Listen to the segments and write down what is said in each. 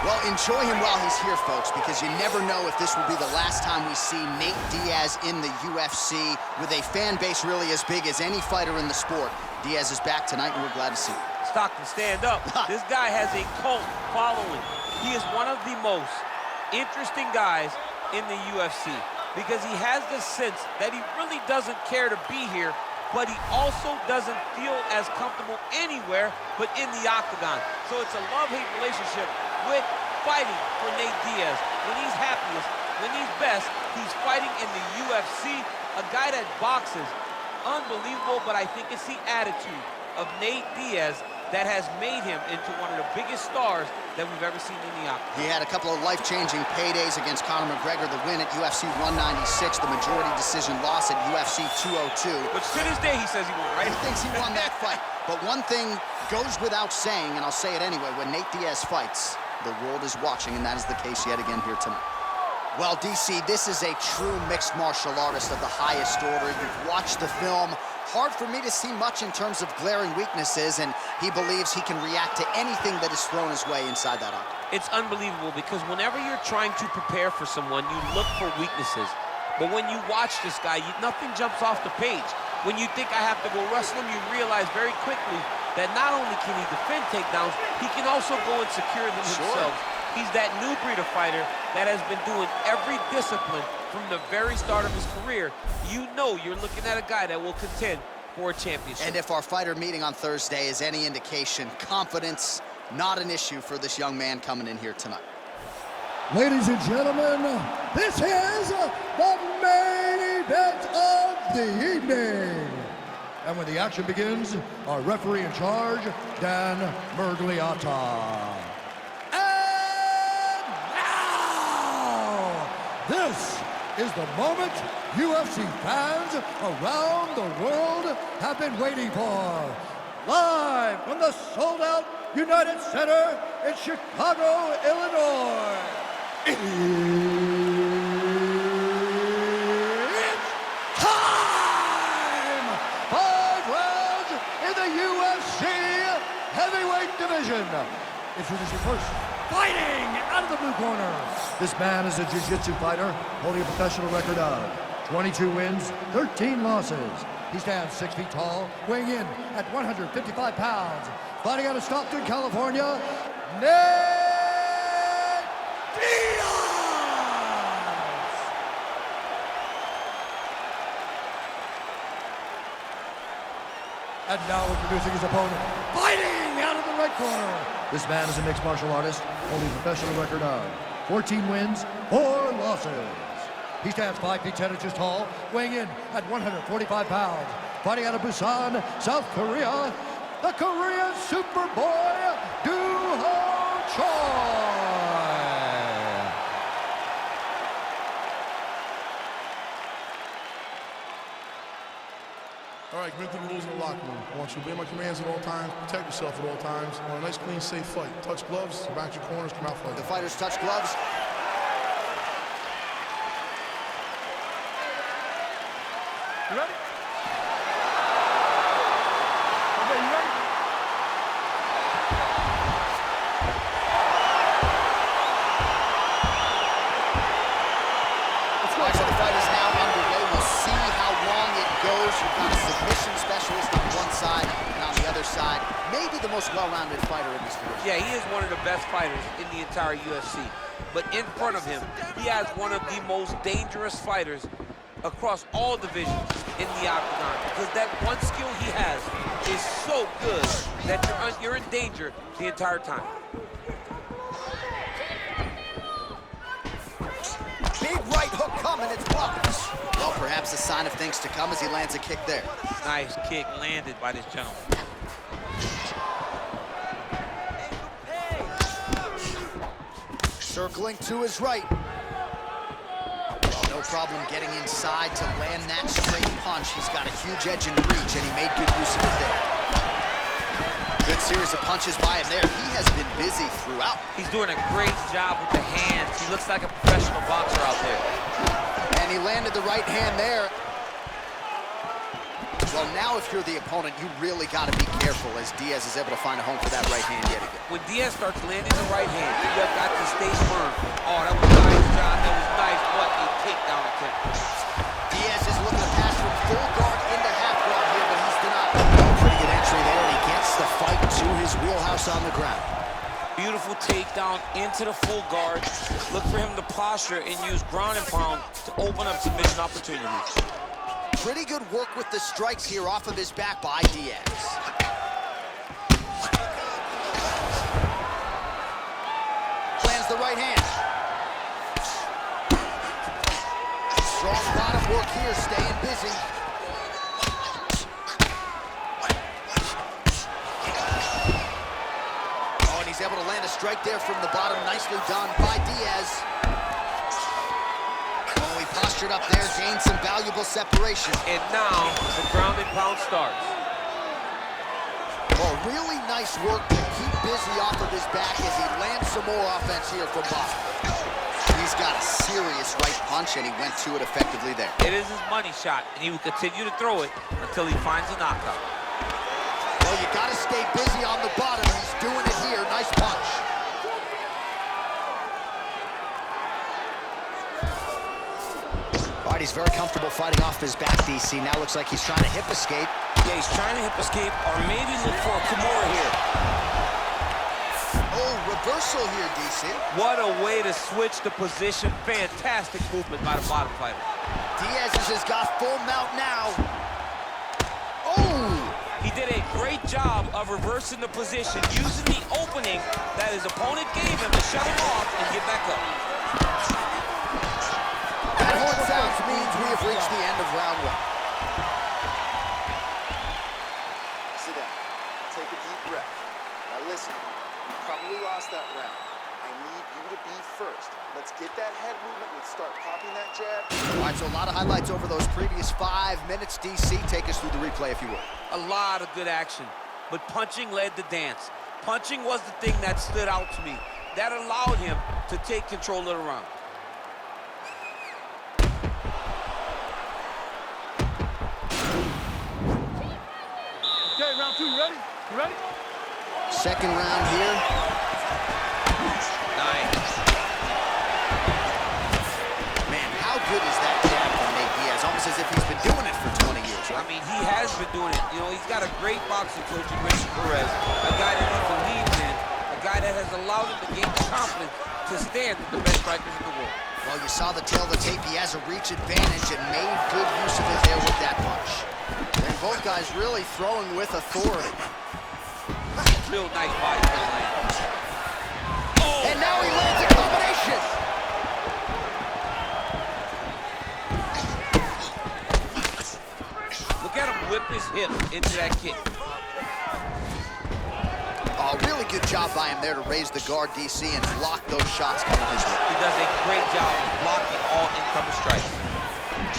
Well, enjoy him while he's here, folks, because you never know if this will be the last time we see Nate Diaz in the UFC with a fan base really as big as any fighter in the sport. Diaz is back tonight, and we're glad to see it. Stockton, stand up. This guy has a cult following. He is one of the most interesting guys in the UFC because he has the sense that he really doesn't care to be here, but he also doesn't feel as comfortable anywhere but in the octagon. So it's a love-hate relationship with fighting for Nate Diaz. When he's happiest, when he's best, he's fighting in the UFC. A guy that boxes, unbelievable, but I think it's the attitude of Nate Diaz that has made him into one of the biggest stars that we've ever seen in the octagon. He had a couple of life-changing paydays against Conor McGregor, the win at UFC 196, the majority decision loss at UFC 202. Which to this day he says he won, right? He thinks he won that fight. But one thing goes without saying, and I'll say it anyway, when Nate Diaz fights, the world is watching, and that is the case yet again here tonight. Well, DC, this is a true mixed martial artist of the highest order. You've watched the film. Hard for me to see much in terms of glaring weaknesses, and he believes he can react to anything that is thrown his way inside that octagon. It's unbelievable because whenever you're trying to prepare for someone, you look for weaknesses. But when you watch this guy, nothing jumps off the page. When you think I have to go wrestle him, you realize very quickly that not only can he defend takedowns, he can also go and secure them himself. He's that new breed of fighter that has been doing every discipline from the very start of his career. You know you're looking at a guy that will contend for a championship. And if our fighter meeting on Thursday is any indication, confidence, not an issue for this young man coming in here tonight. Ladies and gentlemen, this is the main event of the evening. And when the action begins, our referee in charge, Dan Mergliata. And now, this is the moment UFC fans around the world have been waiting for. Live from the sold-out United Center in Chicago, Illinois. It's time! 5 rounds in the UFC heavyweight division. Introducing first, fighting out of the blue corner. This man is a jiu-jitsu fighter holding a professional record of 22 wins, 13 losses. He stands 6 feet tall, weighing in at 155 pounds. Fighting out of Stockton, California, Nate Diaz! And now introducing his opponent, fighting out of the right corner. This man is a mixed martial artist, holding a professional record of 14 wins, 4 losses. He stands 5 feet 10 inches tall, weighing in at 145 pounds. Fighting out of Busan, South Korea, the Korean Superboy, Do-Ho Choi. All right, commit to the rules in the locker room. I want you to obey my commands at all times, protect yourself at all times. I want a nice, clean, safe fight. Touch gloves, back your corners, come out fighting. The fighters touch gloves. You ready? Okay, you ready? Let's go. So the fight is now underway. We'll see how long it goes. You've got a submission specialist on one side and on the other side. Maybe the most well-rounded fighter in this division. Yeah, he is one of the best fighters in the entire UFC. But in front of him, he has one of the most dangerous fighters across all divisions in the octagon, because that one skill he has is so good that you're in danger the entire time. Big right hook coming, it's blocked. Well, perhaps a sign of things to come as he lands a kick there. Nice kick landed by this gentleman. Circling to his right. No problem getting inside to land that straight punch. He's got a huge edge and reach, and he made good use of it there. Good series of punches by him there. He has been busy throughout. He's doing a great job with the hands. He looks like a professional boxer out there. And he landed the right hand there. Well, now if you're the opponent, you really got to be careful as Diaz is able to find a home for that right hand yet again. When Diaz starts landing the right hand, you have got to stay firm. Oh, that was nice, John. That was nice. What a takedown attempt. Diaz is looking to pass from full guard into half guard here, but he's denied. Pretty good entry there, and he gets the fight to his wheelhouse on the ground. Beautiful takedown into the full guard. Look for him to posture and use ground and pound to open up submission opportunities. Pretty good work with the strikes here off of his back by Diaz. Lands the right hand. Strong bottom work here, staying busy. Oh, and he's able to land a strike there from the bottom. Nicely done by Diaz. Oh, he postured up there, gained some valuable separation. And now the ground and pound starts. Oh, really nice work to keep busy off of his back as he lands some more offense here from bottom. He's got a serious right punch, and he went to it effectively there. It is his money shot, and he will continue to throw it until he finds a knockout. Well, you got to stay busy on the bottom. He's doing it here. Nice punch. All right, he's very comfortable fighting off his back, DC. Now looks like he's trying to hip escape. Yeah, he's trying to hip escape or maybe look for a Kimura here. Oh, reversal here, DC. What a way to switch the position. Fantastic movement by the bottom fighter. Diaz has got full mount now. Oh! He did a great job of reversing the position, using the opening that his opponent gave him to shut him off and get back up. That horn sounds means we have reached the end of round one. Sit down. Take a deep breath. Now listen, you probably lost that round. I need you to be first. Let's get that head movement. Let's start popping that jab. All right, so a lot of highlights over those previous 5 minutes. DC, take us through the replay if you would. A lot of good action, but punching led the dance. Punching was the thing that stood out to me. That allowed him to take control of the round. Okay, round two, you ready? You ready? Second round here. Nice. Man, how good is that jab from Nate Diaz? Almost as if he's been doing it for 20 years, I right? mean, he has been doing it. You know, he's got a great boxing coach in Richard Perez, a guy that he believes in, a guy that has allowed him to gain the confidence to stand with the best strikers in the world. Well, you saw the tail of the tape. He has a reach advantage and made good use of it there with that punch. And both guys really throwing with authority. Real nice body for the land. Oh! And now he lands a combination. Look at him whip his hip into that kick. Oh, really good job by him there to raise the guard, DC, and block those shots coming his way. He does a great job of blocking all incoming strikes.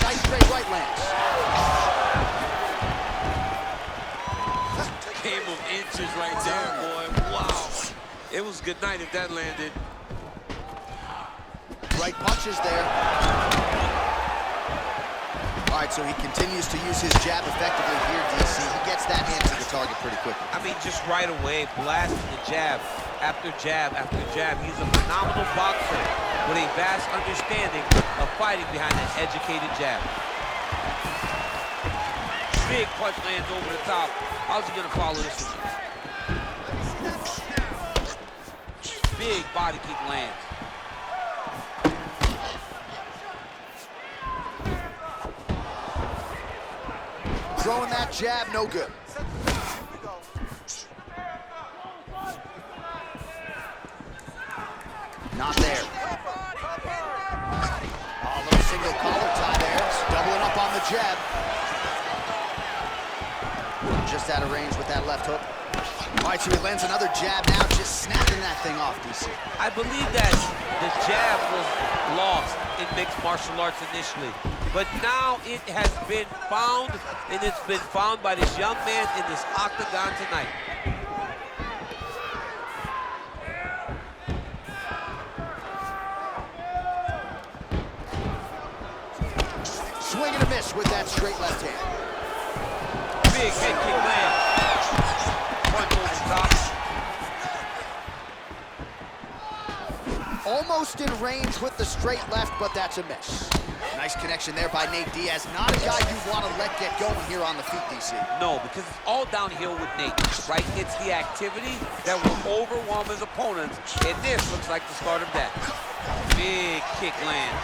Nice straight right lands. Game of inches right there, boy. Wow. It was good night if that landed. Right punches there. All right, so he continues to use his jab effectively here, DC. He gets that hand to the target pretty quickly. I mean, just right away, blasting the jab after jab after jab. He's a phenomenal boxer with a vast understanding of fighting behind an educated jab. Big punch lands over the top. How's he gonna follow this one? Big body kick lands. Throwing that jab, no good. Not there. Oh, a little single collar tie there. Doubling up on the jab. Just out of range with that left hook. All right, so he lands another jab now, just snapping that thing off, DC. I believe that the jab was lost in mixed martial arts initially, but now it has been found, and it's been found by this young man in this octagon tonight. Swing and a miss with that straight left hand. Big head kick land. Front over top. Almost in range with the straight left, but that's a miss. Nice connection there by Nate Diaz. Not a guy you want to let get going here on the feet, DC. No, because it's all downhill with Nate, right? It's the activity that will overwhelm his opponents, and this looks like the start of that. Big kick lands.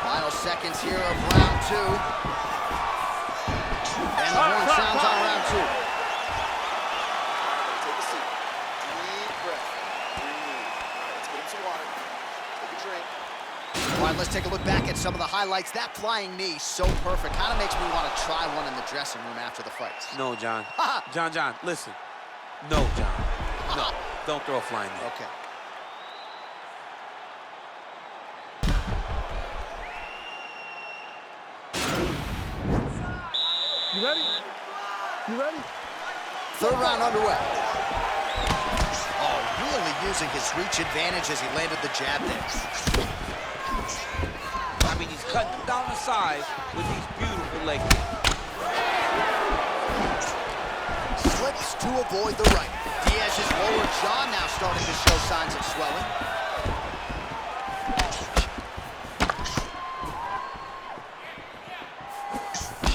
Final seconds here of round two. And the horn sounds on round two. Take a seat. Deep breath. Breathe. Let's get him some water. Take a drink. All right, let's take a look back at some of the highlights. That flying knee, so perfect. Kind of makes me want to try one in the dressing room after the fight. No, John. John, listen. No, John. No, don't throw a flying knee. Okay. You ready? You ready? Third round underway. Oh, really using his reach advantage as he landed the jab there. I mean, he's cutting down the sides with these beautiful leg kicks. Slips to avoid the right. Diaz's lower jaw now starting to show signs of swelling.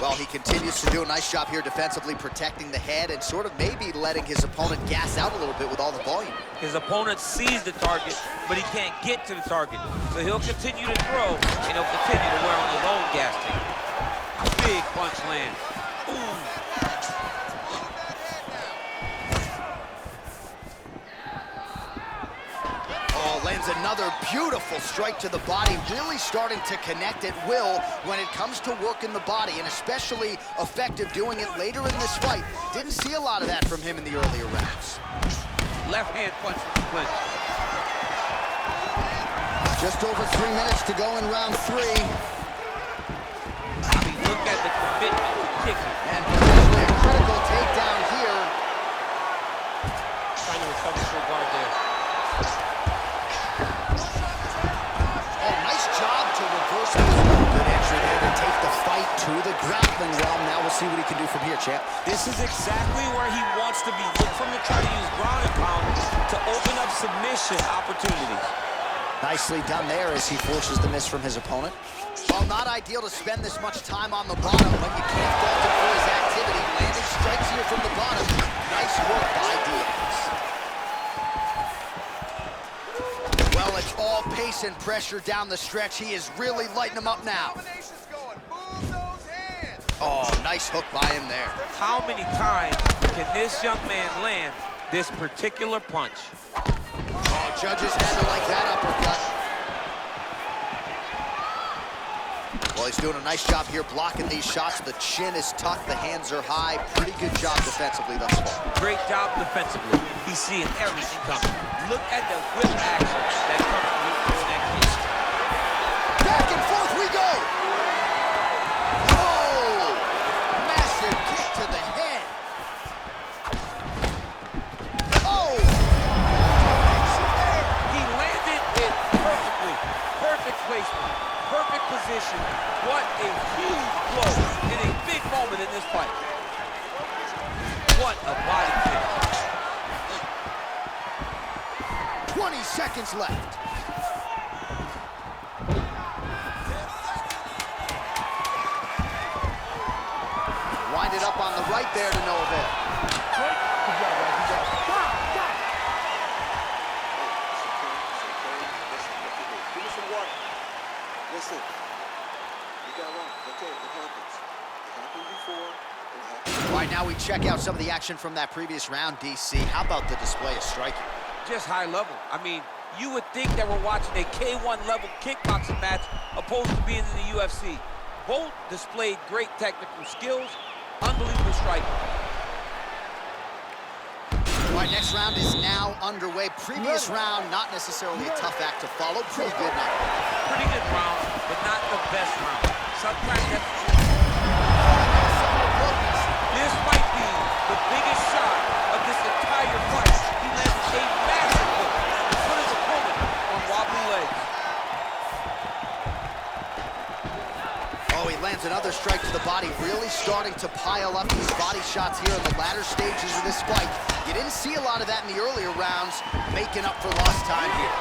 Well, he continues to do a nice job here defensively, protecting the head and sort of maybe letting his opponent gas out a little bit with all the volume. His opponent sees the target, but he can't get to the target. So he'll continue to throw, and he'll continue to wear on his own gas tank. Big punch land. Ooh. Lands another beautiful strike to the body, really starting to connect at will when it comes to working the body, and especially effective doing it later in this fight. Didn't see a lot of that from him in the earlier rounds. Left hand punch from the clinch. Just over 3 minutes to go in round three. I mean, look at the commitment to kicking. And potentially a critical takedown here. Trying to recover full guard there. Good entry there to take the fight to the grappling realm. Now we'll see what he can do from here, champ. This is exactly where he wants to be. Look for him to try to use ground and pound to open up submission opportunities. Nicely done there as he forces the miss from his opponent. Well, not ideal to spend this much time on the bottom, but you can't fault him for his activity. Landing strikes here from the bottom. Nice work by Diaz. Well, it's all pace and pressure down the stretch. He is really lighting him up now. Oh, nice hook by him there. How many times can this young man land this particular punch? Oh, judges had to like that uppercut. Well, he's doing a nice job here blocking these shots. The chin is tucked, the hands are high. Pretty good job defensively thus far. Great job defensively. He's seeing everything coming. Look at the whip action that comes from that kick. Back and forth we go! Oh! Massive kick to the head. Oh! He landed it perfectly. Perfect placement. Perfect position. What a huge blow in a big moment in this fight. What a body kick. 20 seconds left. Wind it up on the right there to no avail. Good job, guys. Good job. Stop! Give me some water. Listen. You got wrong. Okay, it happens. It happened before. It happened. All right, now we check out some of the action from that previous round, DC. How about the display of striking? Just high level. I mean, you would think that we're watching a K1 level kickboxing match opposed to being in the UFC. Both displayed great technical skills, unbelievable striking. All right, next round is now underway. Previous round, not necessarily a tough act to follow. Pretty good night. Pretty good round, but not the best round. Sometimes that's... This might be the biggest shot of this entire fight. He landed a massive hook to put his opponent on wobbly legs. lands another strike to the body, really starting to pile up these body shots here in the latter stages of this fight. You didn't see a lot of that in the earlier rounds, making up for lost time here.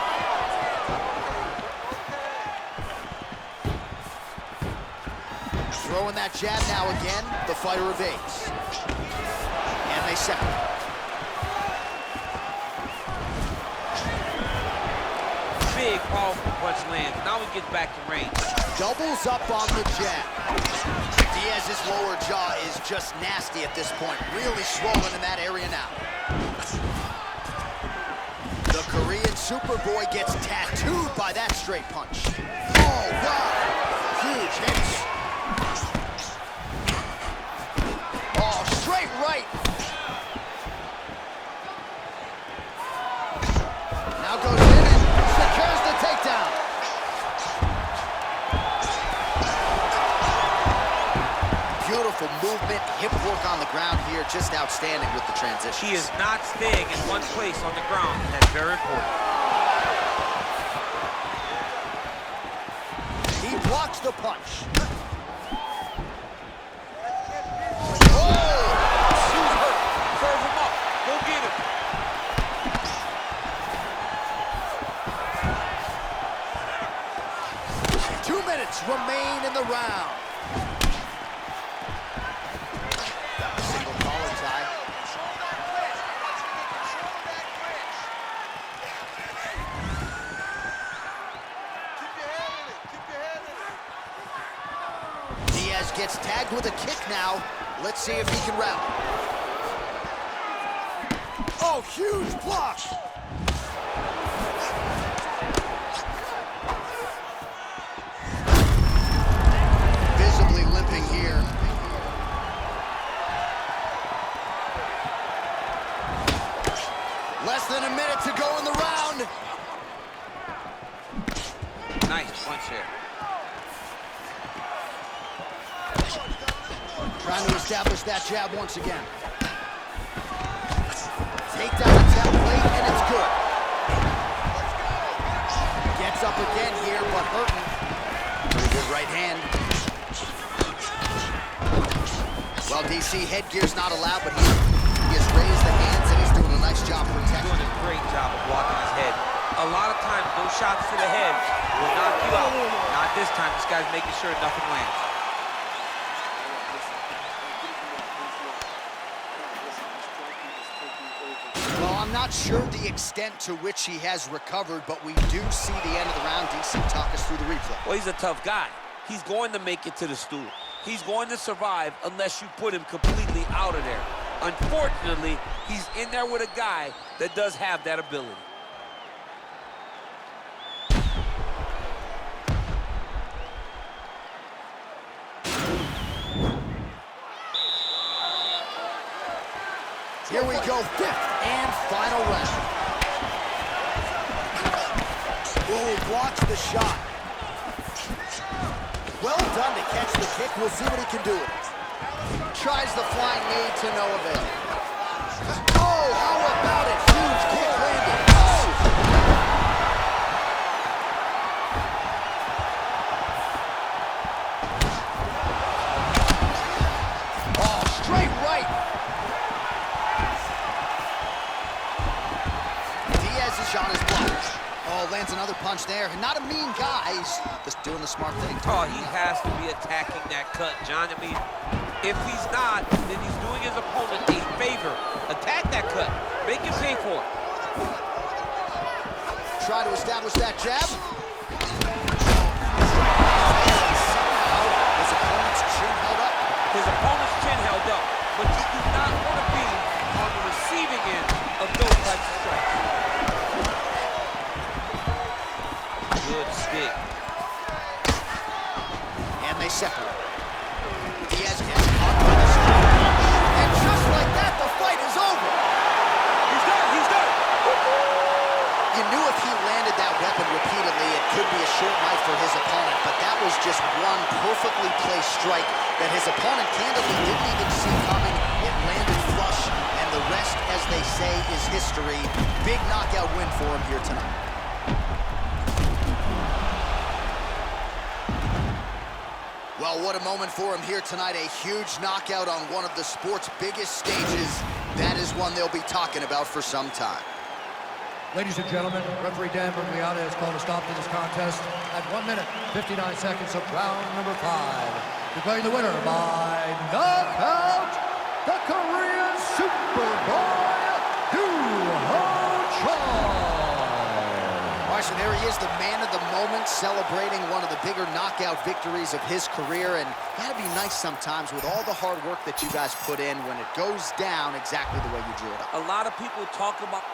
Throwing that jab now again, the fighter evades. And they separate. Big, powerful punch lands. Now he gets back to range. Doubles up on the jab. Diaz's lower jaw is just nasty at this point. Really swollen in that area now. The Korean Superboy gets tattooed by that straight punch. Oh, wow. Huge hits. Oh, straight right. Now goes in and secures the takedown. Beautiful movement, hip work on the ground here, just outstanding with the transition. He is not staying in one place on the ground. That's very important. He blocks the punch. Shoes hurt. Serve him up. Go get him. 2 minutes remain in the round. Single collar tie. Diaz gets tagged with a kick now. Let's see if he can rally. Oh, huge block. Visibly limping here. Less than a minute to go in the round. Nice punch here. Trying to establish that jab once again. Takedown attempt late, and it's good. Gets up again here, but hurting. Pretty good right hand. Well, DC, headgear's not allowed, but he has raised the hands, and he's doing a nice job protecting. Doing a great job of blocking his head. A lot of times, those shots to the head will knock you out. Not this time. This guy's making sure nothing lands. Well, I'm not sure the extent to which he has recovered, but we do see the end of the round. DC, talk us through the replay. Well, he's a tough guy. He's going to make it to the stool. He's going to survive unless you put him completely out of there. Unfortunately, he's in there with a guy that does have that ability. Here we go, fifth and final round. Ooh, blocks the shot. Well done to catch the kick. We'll see what he can do with it. Tries the flying knee to no avail. Oh, how about it? Huge kick landed. Oh, straight right. Diaz is on his block. Oh, lands another punch there. Not a mean guy. He's just doing the smart thing. Oh, he has to be attacking that cut, John. I mean, if he's not, then he's doing his opponent a favor. Attack that cut. Make him pay for it. Try to establish that jab. His opponent's chin held up. His opponent's chin held up, but you do not want to be on the receiving end of those types of strikes. Good stick. And they separate. Diaz gets caught by the strike. And just like that, the fight is over. He's done. He's done. You knew if he landed that weapon repeatedly, it could be a short night for his opponent, but that was just one perfectly placed strike that his opponent candidly didn't even see coming. It landed flush, and the rest, as they say, is history. Big knockout win for him here tonight. Well, what a moment for him here tonight. A huge knockout on one of the sport's biggest stages. That is one they'll be talking about for some time. Ladies and gentlemen, referee Dan Bergliata has called a stop to this contest at 1 minute, 59 seconds of round number 5. Declaring the winner by knockout, the Korean Superboy, All right, so there he is, the man of the moment, celebrating one of the bigger knockout victories of his career. And gotta be nice sometimes with all the hard work that you guys put in when it goes down exactly the way you drew it up. A lot of people talk about